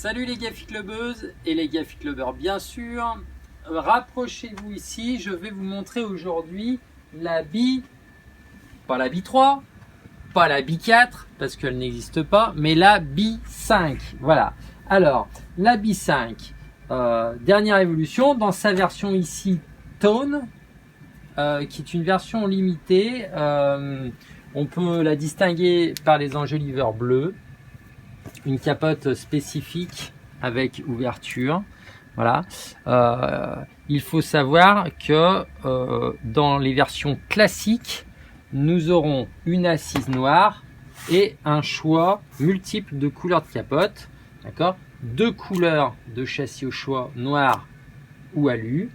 Salut les Gafi Clubbeuses et les Gafi Clubbers bien sûr. Rapprochez-vous ici, je vais vous montrer aujourd'hui la bille, pas la bille 3, pas la bille 4 parce qu'elle n'existe pas, mais la bille 5. Voilà. Alors, la bille 5, dernière évolution dans sa version ici Tone, qui est une version limitée. On peut la distinguer par les enjoliveurs bleus. Une capote spécifique avec ouverture. Voilà. Il faut savoir que dans les versions classiques, nous aurons une assise noire et un choix multiple de couleurs de capote. D'accord. 2 couleurs de châssis au choix, noir ou alu,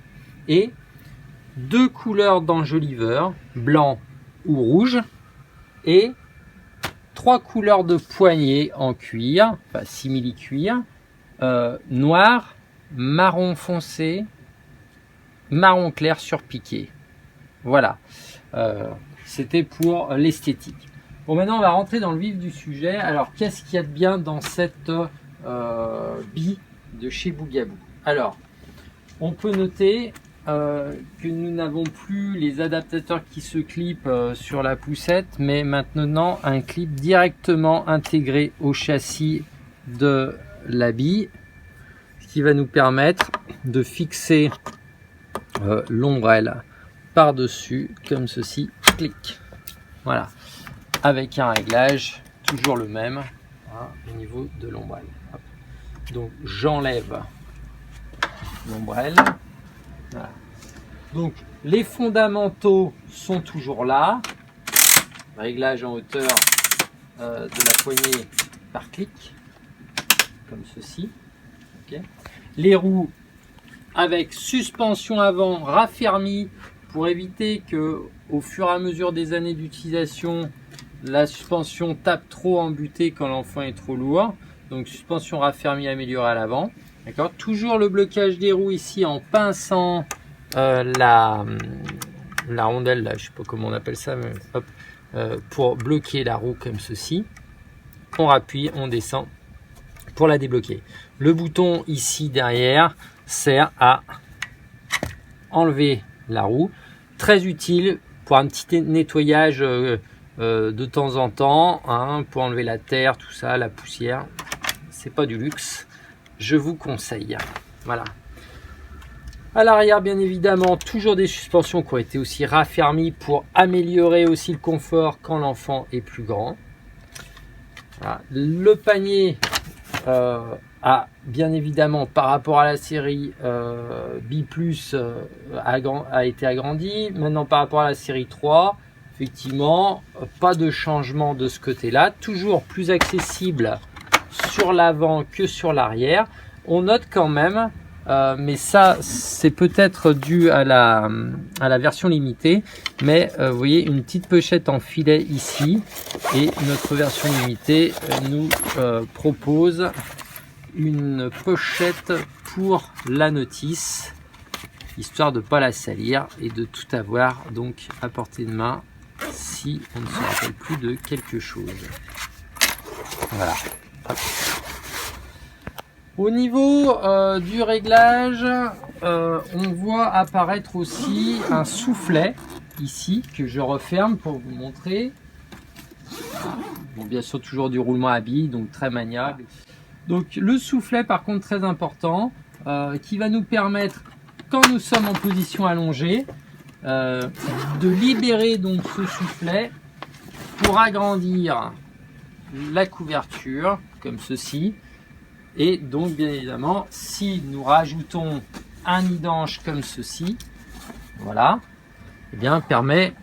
et 2 couleurs d'enjoliveur, blanc ou rouge, et 3 couleurs de poignée en cuir, enfin simili-cuir, noir, marron foncé, marron clair surpiqué. Voilà, c'était pour l'esthétique. Bon, maintenant on va rentrer dans le vif du sujet. Alors, qu'est-ce qu'il y a de bien dans cette bille de chez Bougaboo? Alors, on peut noter que nous n'avons plus les adaptateurs qui se clipent sur la poussette, mais maintenant un clip directement intégré au châssis de la bille, ce qui va nous permettre de fixer l'ombrelle par dessus comme ceci, clic, voilà, avec un réglage toujours le même, hein, au niveau de l'ombrelle. Donc j'enlève l'ombrelle. Voilà. Donc les fondamentaux sont toujours là, réglage en hauteur de la poignée par clic, comme ceci. Okay. Les roues avec suspension avant raffermie pour éviter que au fur et à mesure des années d'utilisation, la suspension tape trop en butée quand l'enfant est trop lourd. Donc suspension raffermie améliorée à l'avant. D'accord. Toujours le blocage des roues ici en pinçant la rondelle, là, je sais pas comment on appelle ça, mais hop, pour bloquer la roue comme ceci. On appuie, on descend pour la débloquer. Le bouton ici derrière sert à enlever la roue. Très utile pour un petit nettoyage de temps en temps, hein, pour enlever la terre, tout ça, la poussière. C'est pas du luxe. Je vous conseille. Voilà. À l'arrière, bien évidemment, toujours des suspensions qui ont été aussi raffermies pour améliorer aussi le confort quand l'enfant est plus grand. Voilà. Le panier a bien évidemment, par rapport à la série B+, a été agrandi. Maintenant, par rapport à la série 3, effectivement, pas de changement de ce côté-là. Toujours plus accessible sur l'avant que sur l'arrière. On note quand même, mais ça c'est peut-être dû à la version limitée, mais vous voyez une petite pochette en filet ici, et notre version limitée nous propose une pochette pour la notice, histoire de ne pas la salir et de tout avoir donc à portée de main si on ne se rappelle plus de quelque chose. Voilà. Hop. Au niveau du réglage, on voit apparaître aussi un soufflet ici que je referme pour vous montrer. Bon, bien sûr toujours du roulement à billes, donc très maniable. Donc le soufflet par contre très important, qui va nous permettre, quand nous sommes en position allongée, de libérer donc ce soufflet pour agrandir la couverture comme ceci. Et donc bien évidemment, si nous rajoutons un nid d'ange comme ceci, voilà, eh bien permet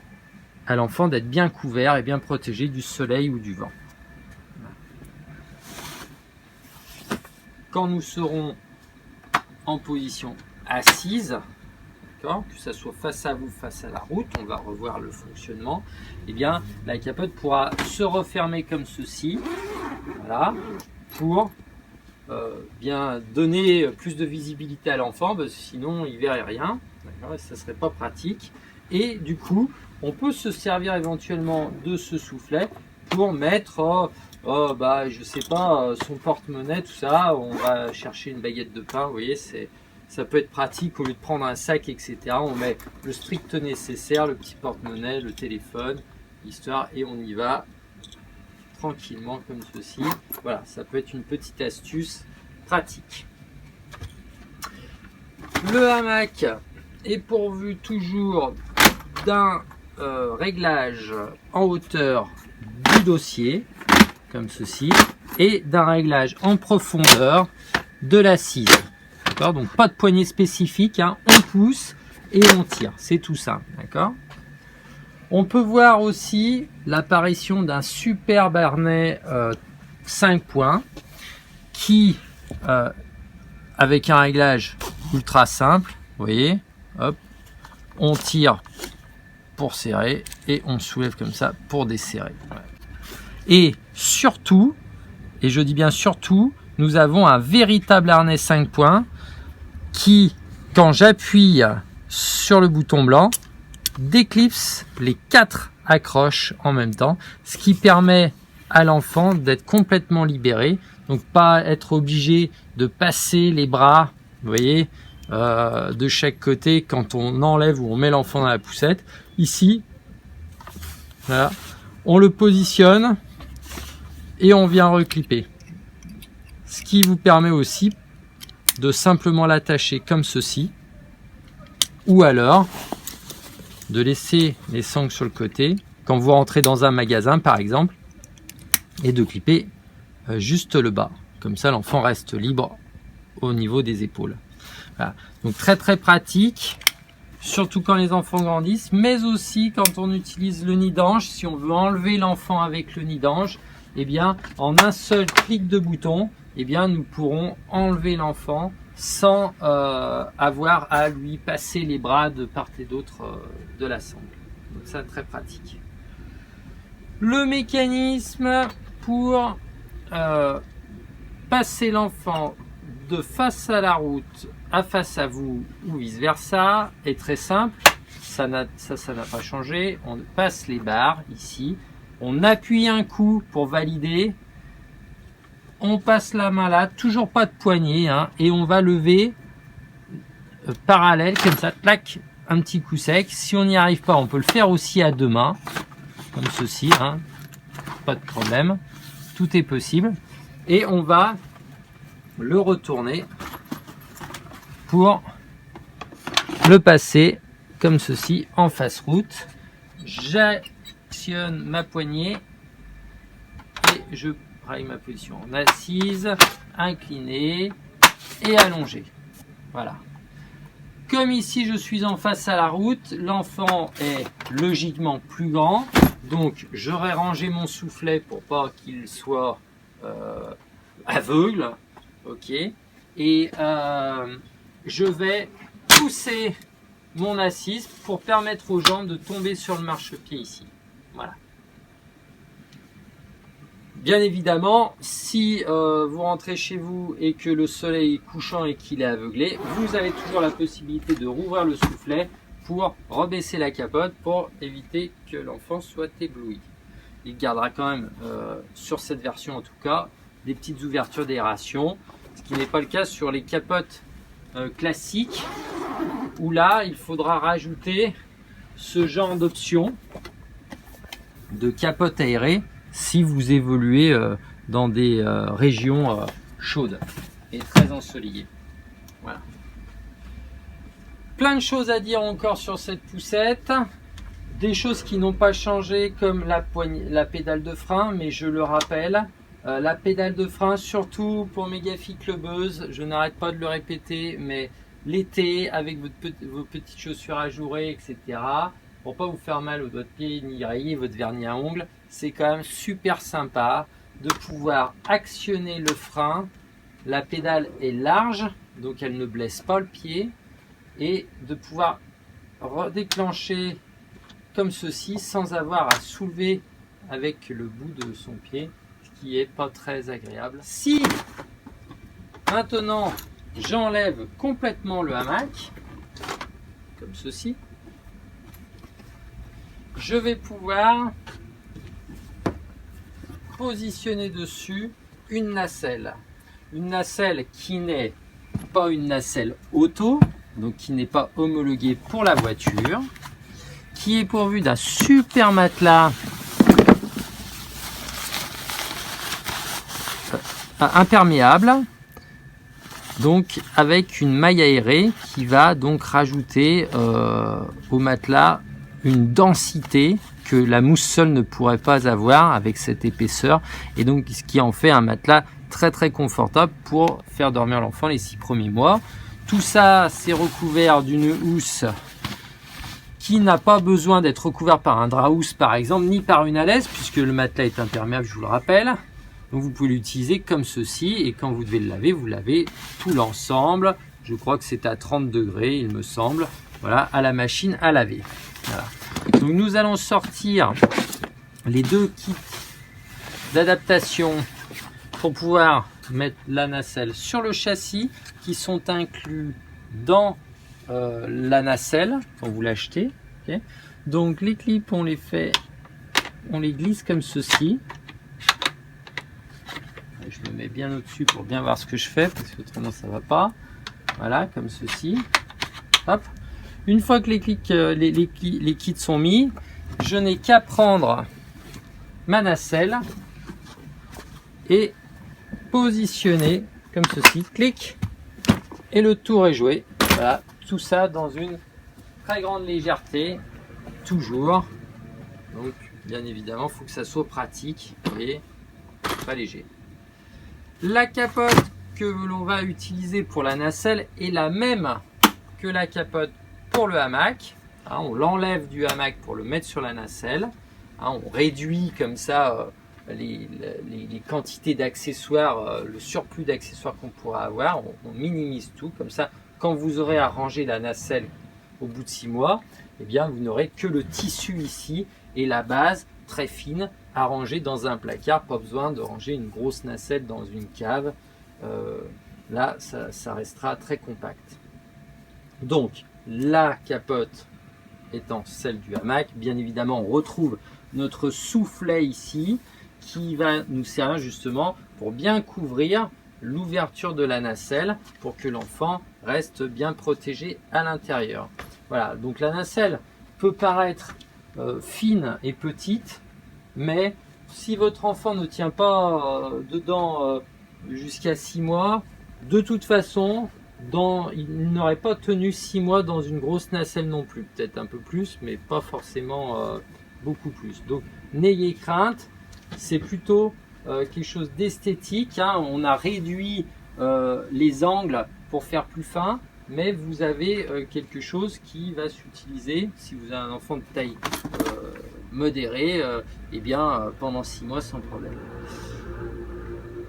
à l'enfant d'être bien couvert et bien protégé du soleil ou du vent. Quand nous serons en position assise, que ça soit face à vous, face à la route, on va revoir le fonctionnement, eh bien la capote pourra se refermer comme ceci, voilà, pour bien donner plus de visibilité à l'enfant, parce que sinon il verrait rien, et ça serait pas pratique. Et du coup on peut se servir éventuellement de ce soufflet pour mettre, je sais pas, son porte-monnaie, tout ça. On va chercher une baguette de pain, vous voyez, ça peut être pratique au lieu de prendre un sac, etc. On met le strict nécessaire, le petit porte-monnaie, le téléphone, histoire, et on y va tranquillement comme ceci. Voilà, ça peut être une petite astuce pratique. Le hamac est pourvu toujours d'un réglage en hauteur du dossier, comme ceci, et d'un réglage en profondeur de l'assise. D'accord, donc pas de poignée spécifique, hein. On pousse et on tire, c'est tout simple. D'accord. On peut voir aussi l'apparition d'un superbe harnais 5 points qui, avec un réglage ultra simple, vous voyez, hop, on tire pour serrer et on soulève comme ça pour desserrer. Ouais. Et surtout, et je dis bien surtout, nous avons un véritable harnais 5 points qui, quand j'appuie sur le bouton blanc, déclipse les 4 accroches en même temps, ce qui permet à l'enfant d'être complètement libéré, donc pas être obligé de passer les bras, vous voyez, de chaque côté quand on enlève ou on met l'enfant dans la poussette. Ici, voilà, on le positionne et on vient reclipper, ce qui vous permet aussi de simplement l'attacher comme ceci, ou alors de laisser les sangles sur le côté quand vous rentrez dans un magasin par exemple, et de clipper juste le bas, comme ça l'enfant reste libre au niveau des épaules. Voilà. Donc très pratique, surtout quand les enfants grandissent, mais aussi quand on utilise le nid d'ange. Si on veut enlever l'enfant avec le nid d'ange, eh bien en un seul clic de bouton, eh bien nous pourrons enlever l'enfant sans avoir à lui passer les bras de part et d'autre de la sangle. Donc ça, très pratique. Le mécanisme pour passer l'enfant de face à la route à face à vous ou vice versa est très simple. Ça n'a pas changé. On passe les barres ici, on appuie un coup pour valider, on passe la main là, toujours pas de poignée, hein, et on va lever parallèle comme ça, clac, un petit coup sec. Si on n'y arrive pas, on peut le faire aussi à deux mains, comme ceci, hein, pas de problème, tout est possible. Et on va le retourner pour le passer comme ceci en face route. J'actionne ma poignée et je règle ma position en assise, inclinée et allongée. Voilà. Comme ici je suis en face à la route, l'enfant est logiquement plus grand, donc j'aurais rangé mon soufflet pour pas qu'il soit aveugle, ok, et je vais pousser mon assise pour permettre aux jambes de tomber sur le marchepied ici. Voilà. Bien évidemment, si vous rentrez chez vous et que le soleil est couchant et qu'il est aveuglé, vous avez toujours la possibilité de rouvrir le soufflet pour rebaisser la capote pour éviter que l'enfant soit ébloui. Il gardera quand même, sur cette version en tout cas, des petites ouvertures d'aération, ce qui n'est pas le cas sur les capotes classiques, où là il faudra rajouter ce genre d'option de capote aérée si vous évoluez dans des régions chaudes et très ensoleillées. Voilà. Plein de choses à dire encore sur cette poussette. Des choses qui n'ont pas changé comme la pédale de frein, mais je le rappelle, la pédale de frein, surtout pour mes filles clubbeuses, je n'arrête pas de le répéter, mais l'été avec vos petites chaussures ajourées, etc., pour pas vous faire mal au doigt de pied ni rayer votre vernis à ongles, c'est quand même super sympa de pouvoir actionner le frein. La pédale est large, donc elle ne blesse pas le pied, et de pouvoir redéclencher comme ceci sans avoir à soulever avec le bout de son pied, ce qui est pas très agréable. Si maintenant j'enlève complètement le hamac, comme ceci, je vais pouvoir positionner dessus une nacelle. Une nacelle qui n'est pas une nacelle auto, donc qui n'est pas homologuée pour la voiture, qui est pourvue d'un super matelas imperméable, donc avec une maille aérée qui va donc rajouter au matelas une densité que la mousse seule ne pourrait pas avoir avec cette épaisseur, et donc ce qui en fait un matelas très très confortable pour faire dormir l'enfant les 6 premiers mois. Tout ça, c'est recouvert d'une housse qui n'a pas besoin d'être recouvert par un drap housse par exemple, ni par une alaise, puisque le matelas est imperméable, je vous le rappelle. Donc vous pouvez l'utiliser comme ceci, et quand vous devez le laver, vous lavez tout l'ensemble. Je crois que c'est à 30 degrés, il me semble. Voilà, à la machine à laver. Voilà. Donc nous allons sortir les 2 kits d'adaptation pour pouvoir mettre la nacelle sur le châssis, qui sont inclus dans la nacelle quand vous l'achetez. Okay. Donc les clips, on les glisse comme ceci. Je me mets bien au-dessus pour bien voir ce que je fais, parce que autrement ça va pas. Voilà, comme ceci. Hop. Une fois que les kits sont mis, je n'ai qu'à prendre ma nacelle et positionner comme ceci. Clic, et le tour est joué. Voilà, tout ça dans une très grande légèreté, toujours. Donc, bien évidemment, il faut que ça soit pratique et pas léger. La capote que l'on va utiliser pour la nacelle est la même que la capote pour le hamac. On l'enlève du hamac pour le mettre sur la nacelle. On réduit comme ça les quantités d'accessoires, le surplus d'accessoires qu'on pourra avoir. On minimise tout. Comme ça, quand vous aurez à ranger la nacelle au bout de 6 mois, eh bien, vous n'aurez que le tissu ici et la base très fine à ranger dans un placard. Pas besoin de ranger une grosse nacelle dans une cave. Là, ça restera très compact. Donc, la capote étant celle du hamac, bien évidemment, on retrouve notre soufflet ici qui va nous servir justement pour bien couvrir l'ouverture de la nacelle pour que l'enfant reste bien protégé à l'intérieur. Voilà, donc la nacelle peut paraître fine et petite, mais si votre enfant ne tient pas dedans jusqu'à 6 mois, de toute façon, il n'aurait pas tenu 6 mois dans une grosse nacelle non plus. Peut-être un peu plus, mais pas forcément beaucoup plus. Donc n'ayez crainte, c'est plutôt quelque chose d'esthétique. On a réduit les angles pour faire plus fin, mais vous avez quelque chose qui va s'utiliser si vous avez un enfant de taille modérée, eh bien pendant 6 mois sans problème.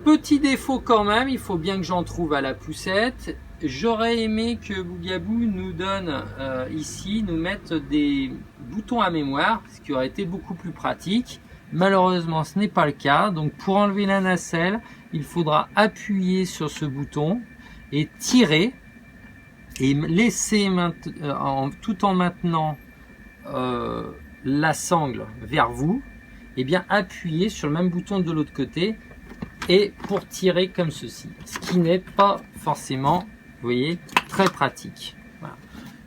Petit défaut quand même, il faut bien que j'en trouve à la poussette. J'aurais aimé que Bougaboo nous donne ici, nous mette des boutons à mémoire, ce qui aurait été beaucoup plus pratique. Malheureusement, ce n'est pas le cas. Donc pour enlever la nacelle, il faudra appuyer sur ce bouton et tirer, et laisser tout en maintenant la sangle vers vous, et bien appuyer sur le même bouton de l'autre côté et pour tirer comme ceci, ce qui n'est pas forcément, vous voyez, très pratique. Voilà.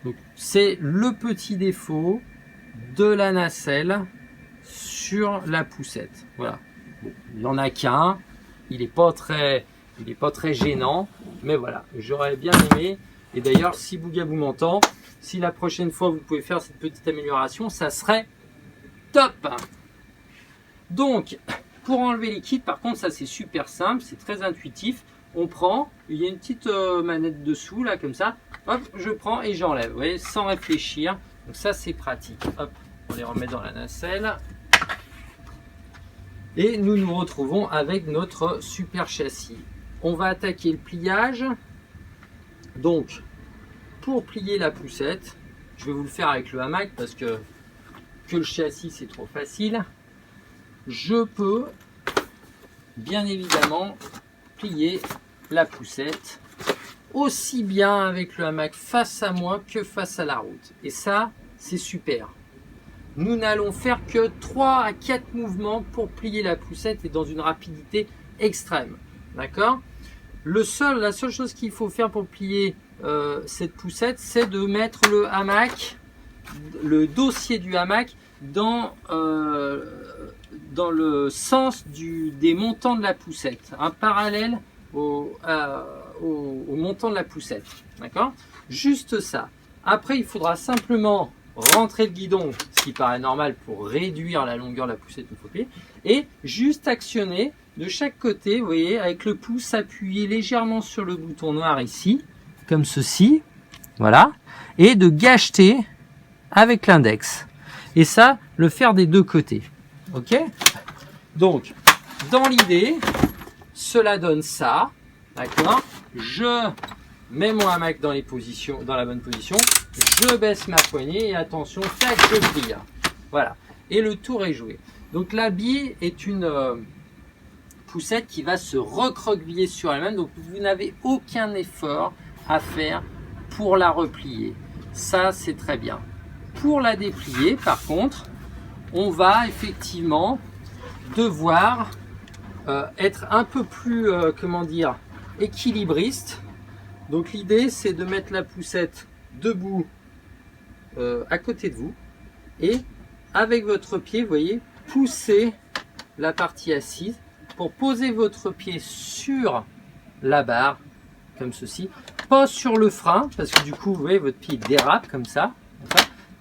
Donc c'est le petit défaut de la nacelle sur la poussette. Voilà. Bon, il n'y en a qu'un, il n'est pas très gênant, mais voilà, j'aurais bien aimé. Et d'ailleurs, si Bougaboo m'entend, si la prochaine fois vous pouvez faire cette petite amélioration, ça serait top. Donc, pour enlever les kits, par contre, ça c'est super simple, c'est très intuitif. On prend, il y a une petite manette dessous, là, comme ça. Hop, je prends et j'enlève, vous voyez, sans réfléchir. Donc ça, c'est pratique. Hop, on les remet dans la nacelle. Et nous nous retrouvons avec notre super châssis. On va attaquer le pliage. Donc, pour plier la poussette, je vais vous le faire avec le hamac parce que le châssis, c'est trop facile. Je peux bien évidemment plier la poussette aussi bien avec le hamac face à moi que face à la route. Et ça, c'est super. nous n'allons faire que 3 à 4 mouvements pour plier la poussette et dans une rapidité extrême. D'accord? La seule chose qu'il faut faire pour plier cette poussette, c'est de mettre le hamac, le dossier du hamac dans le sens des montants de la poussette, un parallèle au montant de la poussette. D'accord? Juste ça. Après, il faudra simplement rentrer le guidon, ce qui paraît normal pour réduire la longueur de la poussette une fois pliée, et juste actionner de chaque côté, vous voyez, avec le pouce appuyé légèrement sur le bouton noir ici, comme ceci, voilà, et de gageter avec l'index. Et ça, le faire des deux côtés. Ok? Donc, dans l'idée, cela donne ça, d'accord? Je mets mon hamac dans la bonne position, je baisse ma poignée et attention, tac, je plie. Voilà. Et le tour est joué. Donc la bille est une poussette qui va se recroqueviller sur elle-même. Donc vous n'avez aucun effort à faire pour la replier. Ça, c'est très bien. Pour la déplier, par contre, on va effectivement devoir être un peu plus, comment dire, équilibriste. Donc l'idée, c'est de mettre la poussette debout à côté de vous et avec votre pied, vous voyez, pousser la partie assise pour poser votre pied sur la barre, comme ceci, pas sur le frein, parce que du coup, vous voyez, votre pied dérape comme ça,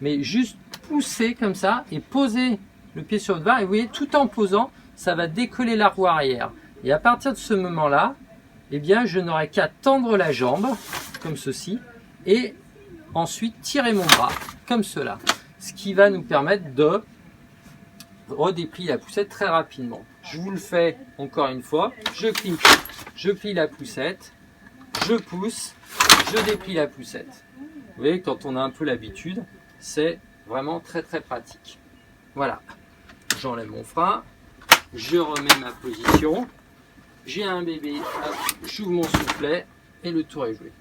mais juste pousser comme ça et poser le pied sur votre barre, et vous voyez, tout en posant, ça va décoller la roue arrière. Et à partir de ce moment-là, eh bien, je n'aurai qu'à tendre la jambe, comme ceci, et ensuite tirer mon bras, comme cela. Ce qui va nous permettre de redéplier la poussette très rapidement. Je vous le fais encore une fois. Je plie la poussette, je pousse, je déplie la poussette. Vous voyez, quand on a un peu l'habitude, c'est vraiment très très pratique. Voilà. J'enlève mon frein, je remets ma position. J'ai un bébé, j'ouvre mon soufflet et le tour est joué.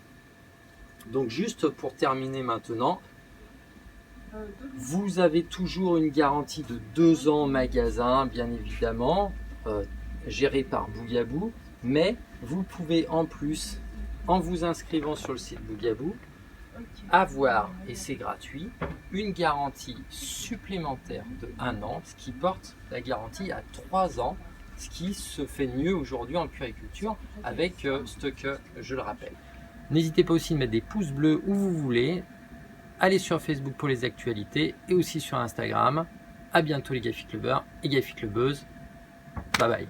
Donc juste pour terminer maintenant, vous avez toujours une garantie de 2 ans magasin, bien évidemment, gérée par Bougaboo, mais vous pouvez en plus, en vous inscrivant sur le site Bougaboo, avoir, et c'est gratuit, une garantie supplémentaire de 1 an, ce qui porte la garantie à 3 ans, ce qui se fait mieux aujourd'hui en puériculture avec Stock, je le rappelle. N'hésitez pas aussi à mettre des pouces bleus où vous voulez. Allez sur Facebook pour les actualités et aussi sur Instagram. À bientôt les Gaffi Clubbers et Gaffi Clubbeuses. Bye bye.